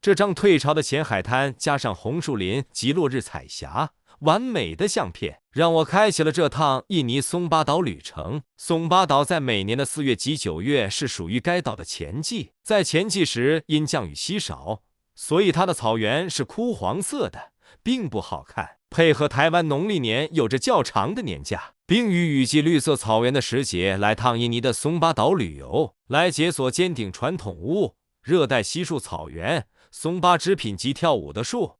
这张退潮的浅海滩加上红树林及落日彩霞，完美的相片，让我开启了这趟印尼松巴岛旅程。松巴岛在每年的4月及9月是属于该岛的前季，在前季时因降雨稀少，所以它的草原是枯黄色的，并不好看。配合台湾农历年有着较长的年假，并于雨季绿色草原的时节来趟印尼的松巴岛旅游，来解锁尖顶传统屋、热带稀树草原、松巴织品及跳舞的树。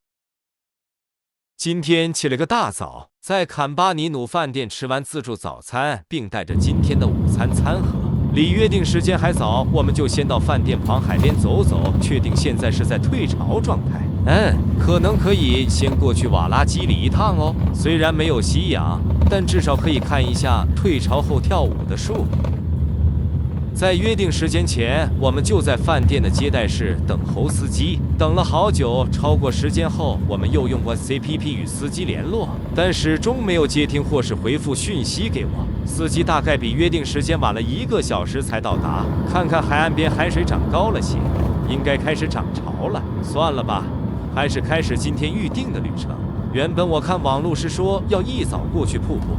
今天起了个大早，在坎巴尼努饭店吃完自助早餐，并带着今天的午餐餐盒。离约定时间还早，我们就先到饭店旁海边走走，确定现在是在退潮状态。可能可以先过去瓦拉基里一趟哦。虽然没有夕阳，但至少可以看一下退潮后跳舞的树。在约定时间前，我们就在饭店的接待室等候司机，等了好久。超过时间后，我们又用过 CPP 与司机联络，但始终没有接听或是回复讯息给我。司机大概比约定时间晚了1个小时才到达。看看海岸边海水涨高了些，应该开始涨潮了。算了吧，还是开始今天预定的旅程。原本我看网路是说要一早过去瀑布，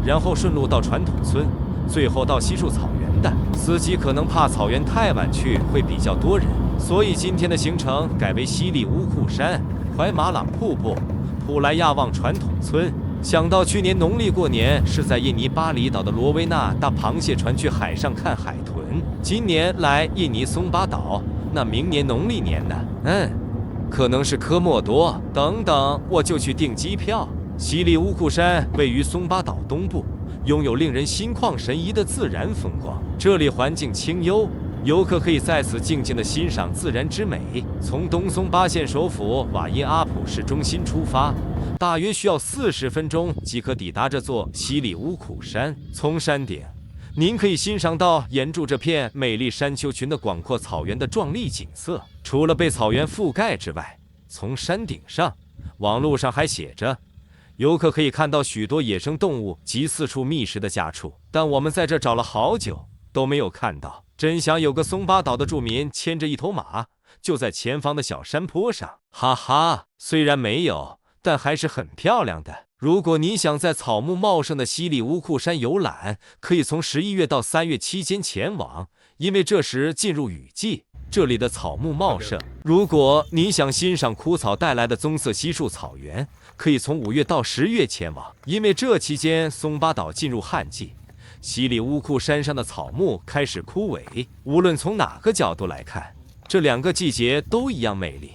然后顺路到传统村，最后到稀树草原。司机可能怕草原太晚去会比较多人，所以今天的行程改为西里乌库山、怀马朗瀑布、普莱亚旺传统村。想到去年农历过年是在印尼巴厘岛的罗威纳搭螃蟹船去海上看海豚，今年来印尼松巴岛，那明年农历年呢？可能是科莫多。等等，我就去订机票。西里乌库山位于松巴岛东部，拥有令人心旷神怡的自然风光，这里环境清幽，游客可以在此静静地欣赏自然之美。从东松巴县首府瓦因阿普市中心出发，大约需要40分钟即可抵达这座西里乌库山。从山顶，您可以欣赏到沿住这片美丽山丘群的广阔草原的壮丽景色。除了被草原覆盖之外，从山顶上，网路上还写着游客可以看到许多野生动物及四处觅食的家畜，但我们在这找了好久都没有看到。真想有个松巴岛的住民牵着一头马，就在前方的小山坡上。哈哈，虽然没有，但还是很漂亮的。如果你想在草木茂盛的西里乌库山游览，可以从11月到3月期间前往，因为这时进入雨季，这里的草木茂盛。如果你想欣赏枯草带来的棕色稀树草原，可以从5月到10月前往，因为这期间松巴岛进入旱季，西里乌库山上的草木开始枯萎。无论从哪个角度来看，这2个季节都一样美丽。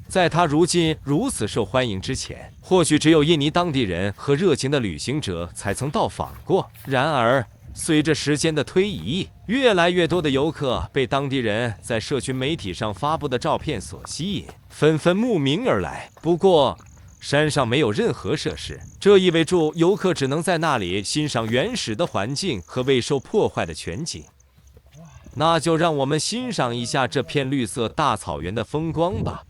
在它如今如此受欢迎之前，或许只有印尼当地人和热情的旅行者才曾到访过。然而随着时间的推移，越来越多的游客被当地人在社群媒体上发布的照片所吸引，纷纷慕名而来。不过山上没有任何设施，这意味着游客只能在那里欣赏原始的环境和未受破坏的全景。那就让我们欣赏一下这片绿色大草原的风光吧。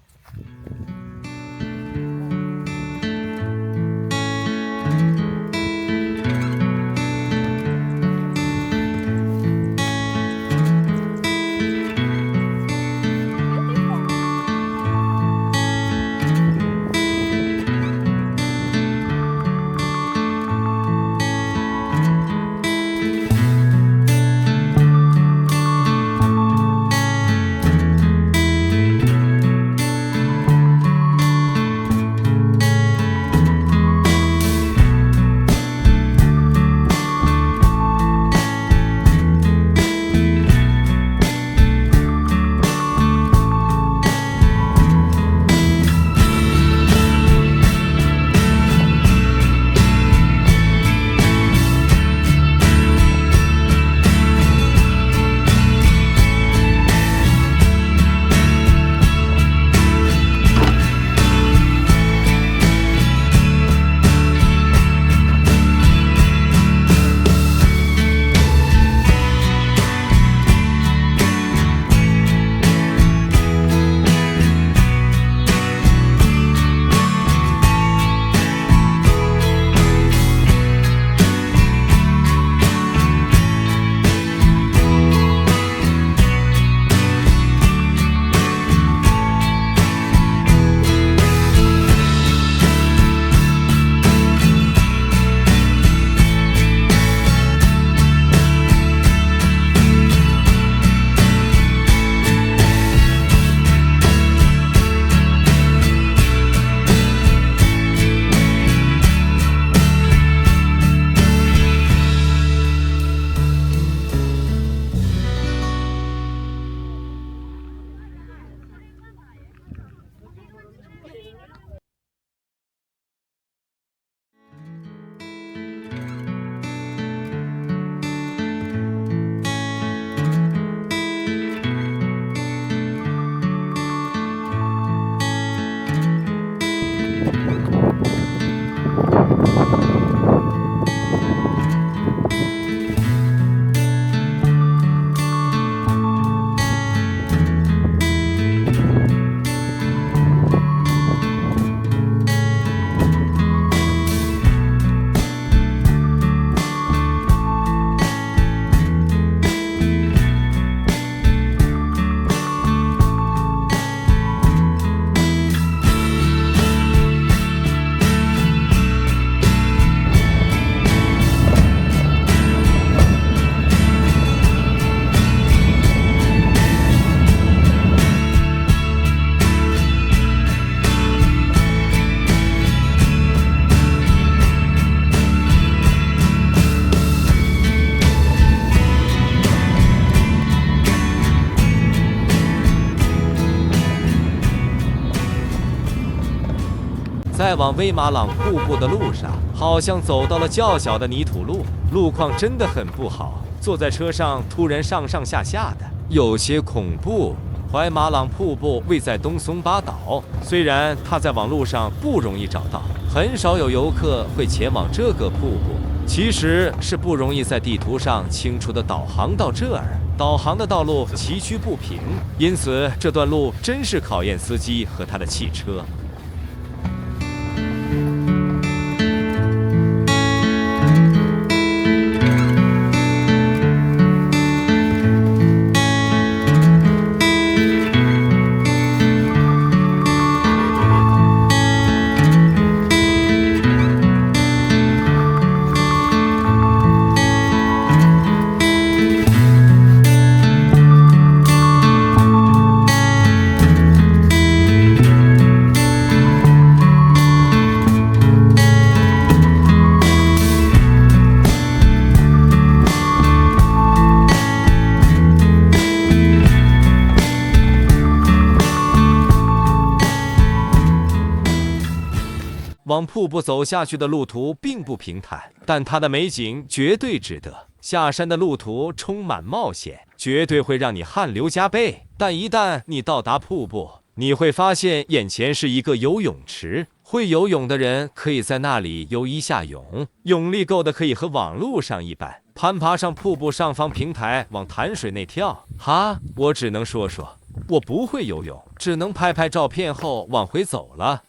在往威马朗瀑布的路上，好像走到了较小的泥土路，路况真的很不好。坐在车上突然上上下下的，有些恐怖。怀马朗瀑布位在东松巴岛，虽然它在网络上不容易找到，很少有游客会前往这个瀑布。其实是不容易在地图上清楚的导航到这儿，导航的道路崎岖不平，因此这段路真是考验司机和他的汽车。往瀑布走下去的路途并不平坦，但它的美景绝对值得。下山的路途充满冒险，绝对会让你汗流浃背。但一旦你到达瀑布，你会发现眼前是一个游泳池，会游泳的人可以在那里游一下泳，泳力够的可以和网路上一般，攀爬上瀑布上方平台往潭水内跳。哈，我只能说，我不会游泳，只能拍拍照片后往回走了。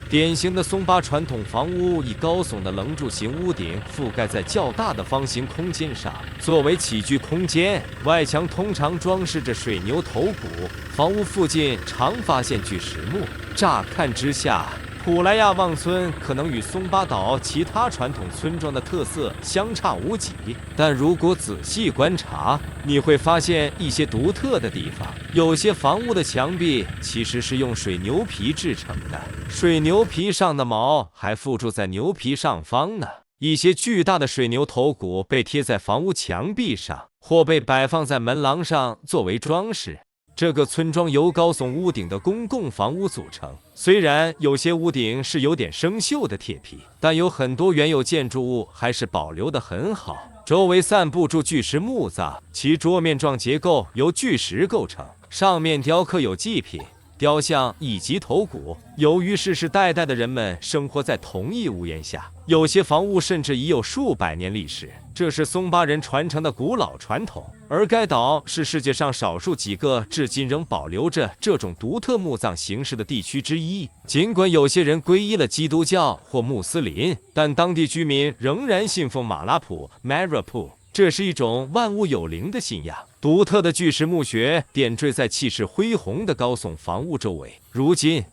典型的松巴传统房屋以高耸的棱柱形屋顶覆盖在较大的方形空间上，作为起居空间。外墙通常装饰着水牛头骨，房屋附近常发现巨石墓。乍看之下，普莱亚旺村可能与松巴岛其他传统村庄的特色相差无几，但如果仔细观察，你会发现一些独特的地方。有些房屋的墙壁其实是用水牛皮制成的，水牛皮上的毛还附着在牛皮上方呢。一些巨大的水牛头骨被贴在房屋墙壁上，或被摆放在门廊上作为装饰。这个村庄由高耸屋顶的公共房屋组成，虽然有些屋顶是有点生锈的铁皮，但有很多原有建筑物还是保留得很好。周围散布住巨石墓葬，其桌面状结构由巨石构成，上面雕刻有祭品、雕像以及头骨。由于世世代代的人们生活在同一屋檐下，有些房屋甚至已有数百年历史，这是松巴人传承的古老传统。而该岛是世界上少数几个至今仍保留着这种独特墓葬形式的地区之一。尽管有些人皈依了基督教或穆斯林，但当地居民仍然信奉马拉普 （Marapu）。这是一种万物有灵的信仰。独特的巨石墓穴点缀在气势恢宏的高耸房屋周围。如今，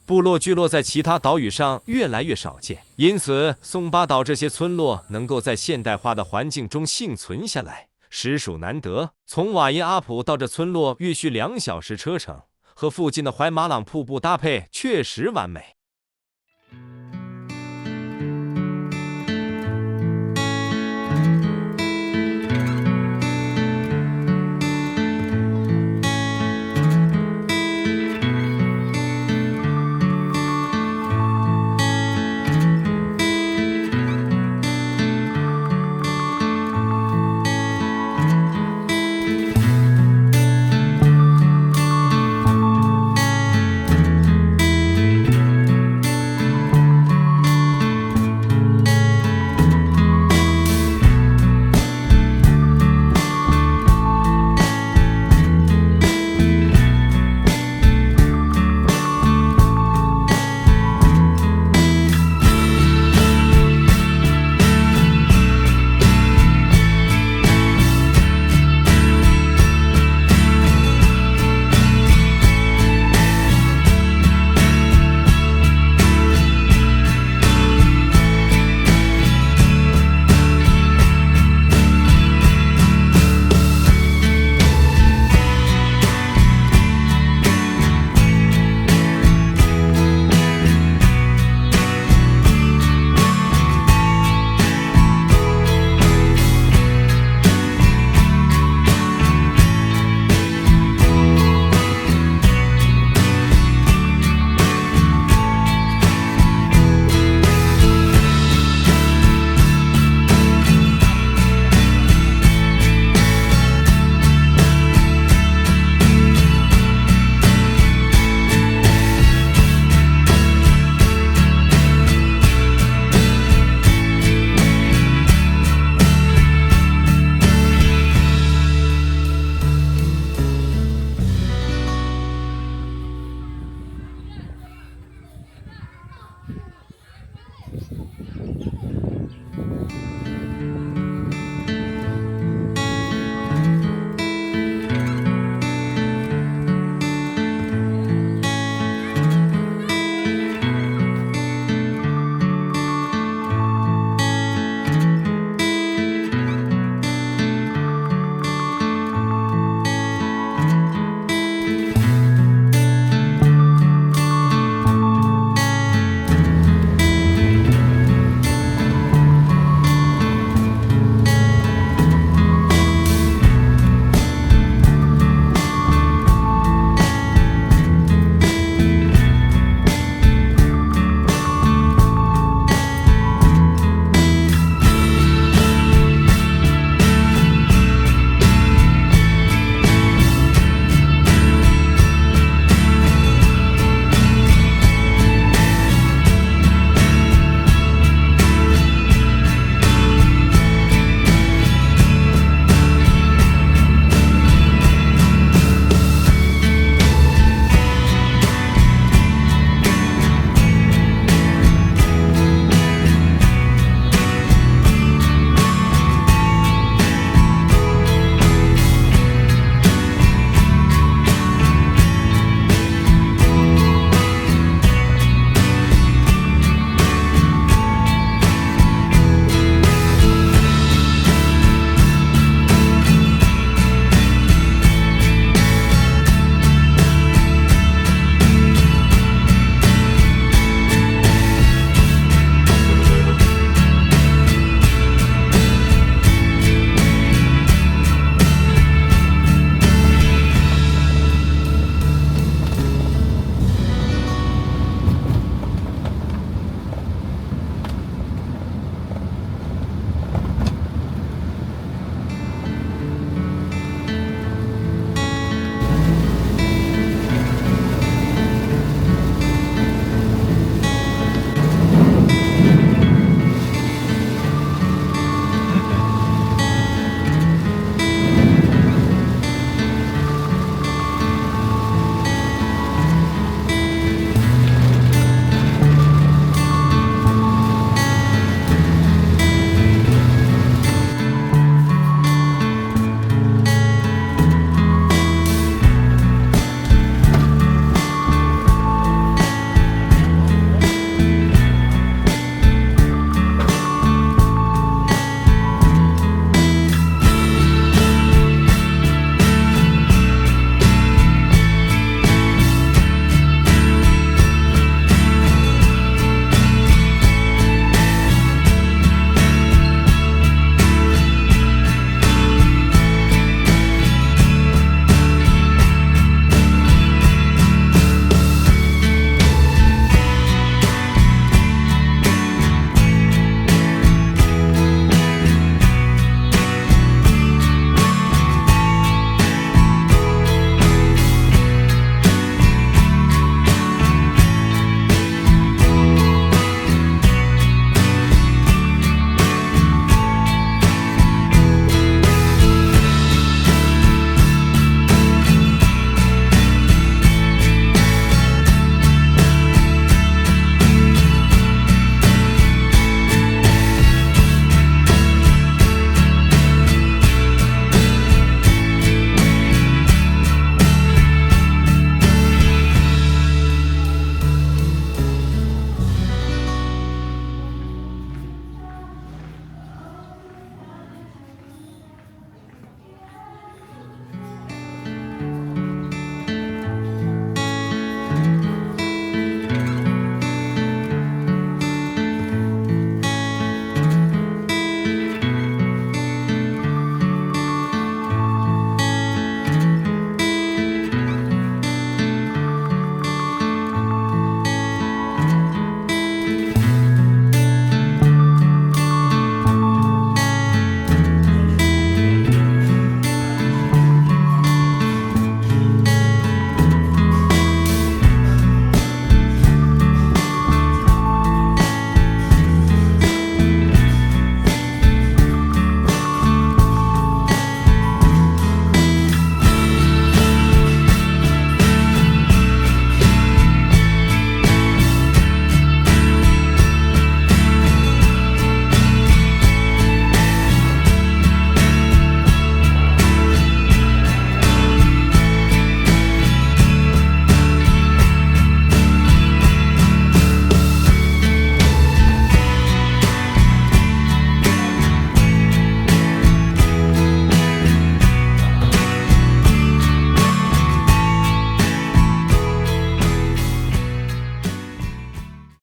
部落聚落在其他岛屿上越来越少见，因此松巴岛这些村落能够在现代化的环境中幸存下来，实属难得。从瓦因阿普到这村落约需2小时车程，和附近的怀马朗瀑布搭配确实完美。